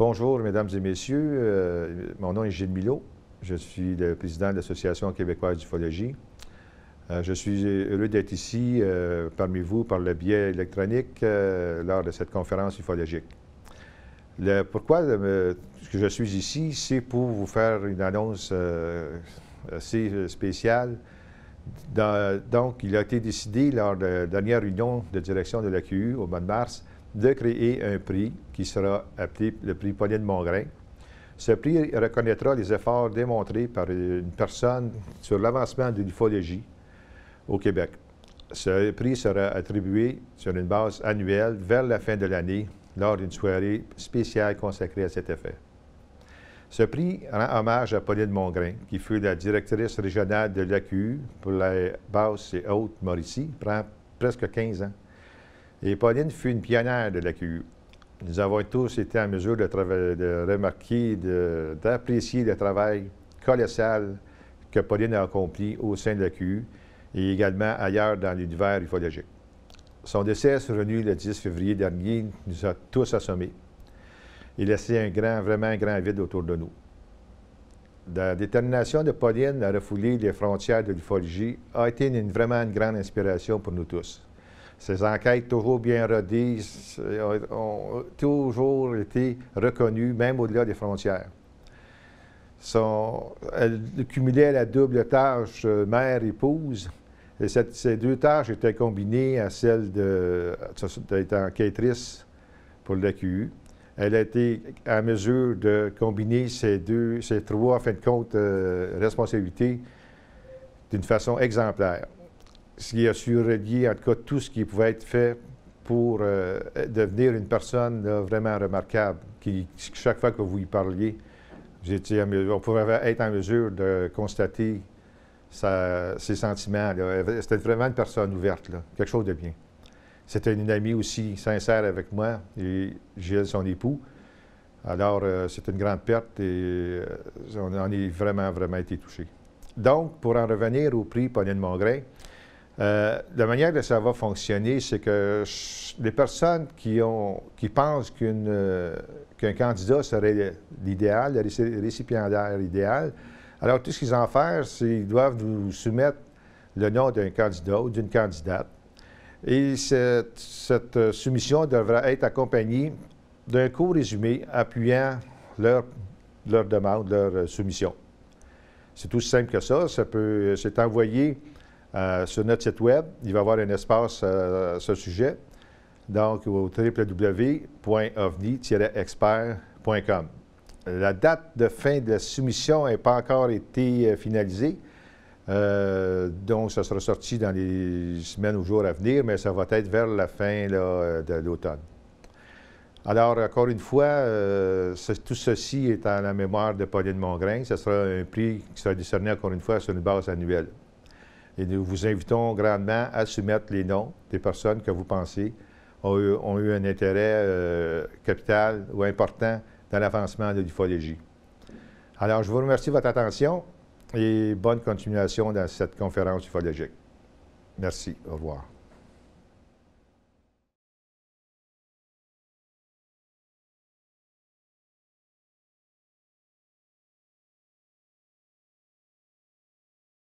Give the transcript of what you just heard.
Bonjour, mesdames et messieurs. Mon nom est Gilles Milot. Je suis le président de l'Association québécoise d'ufologie. Je suis heureux d'être ici parmi vous par le biais électronique lors de cette conférence ufologique. Pourquoi je suis ici, c'est pour vous faire une annonce assez spéciale. Donc, il a été décidé lors de la dernière réunion de direction de l'AQU au mois de mars de créer un prix qui sera appelé le prix Pauline Mongrain. Ce prix reconnaîtra les efforts démontrés par une personne sur l'avancement de l'ufologie au Québec. Ce prix sera attribué sur une base annuelle vers la fin de l'année lors d'une soirée spéciale consacrée à cet effet. Ce prix rend hommage à Pauline Mongrain, qui fut la directrice régionale de l'AQU pour la Basse et Haute-Mauricie pendant presque 15 ans. Et Pauline fut une pionnière de l'AQU. Nous avons tous été en mesure de remarquer, d'apprécier le travail colossal que Pauline a accompli au sein de l'AQU et également ailleurs dans l'univers ufologique. Son décès survenu le 10 février dernier nous a tous assommés et laissé vraiment un grand vide autour de nous. La détermination de Pauline à refouler les frontières de l'ufologie a été vraiment une grande inspiration pour nous tous. Ses enquêtes toujours bien rodées ont toujours été reconnues, même au-delà des frontières. Elle cumulait la double tâche mère-épouse. Et ces deux tâches étaient combinées à celle d'être enquêtrice pour l'AQU. Elle a été à mesure de combiner ces trois, en fin de compte, responsabilités d'une façon exemplaire. Ce qui a su relier, en tout cas, tout ce qui pouvait être fait pour devenir une personne vraiment remarquable, qui, chaque fois que vous y parliez, on pouvait être en mesure de constater ses sentiments. C'était vraiment une personne ouverte, là, quelque chose de bien. C'était une amie aussi sincère avec moi et Gilles, son époux. Alors, c'est une grande perte et on en est vraiment été touchés. Donc, pour en revenir au prix Pauline Mongrain, la manière dont ça va fonctionner, c'est que les personnes qui pensent qu'un candidat serait l'idéal, le récipiendaire idéal, alors tout ce qu'ils ont à faire, c'est qu'ils doivent nous soumettre le nom d'un candidat ou d'une candidate. Et cette soumission devra être accompagnée d'un court résumé appuyant leur demande, leur soumission. C'est tout simple que ça. C'est envoyé sur notre site web. Il va y avoir un espace à ce sujet, donc au www.ovni-expert.com. La date de fin de la soumission n'a pas encore été finalisée, donc ça sera sorti dans les semaines ou jours à venir, mais ça va être vers la fin de l'automne. Alors, encore une fois, tout ceci est en la mémoire de Pauline Mongrain. Ce sera un prix qui sera décerné, encore une fois, sur une base annuelle. Et nous vous invitons grandement à soumettre les noms des personnes que vous pensez ont eu un intérêt capital ou important dans l'avancement de l'ufologie. Alors, je vous remercie de votre attention et bonne continuation dans cette conférence ufologique. Merci. Au revoir.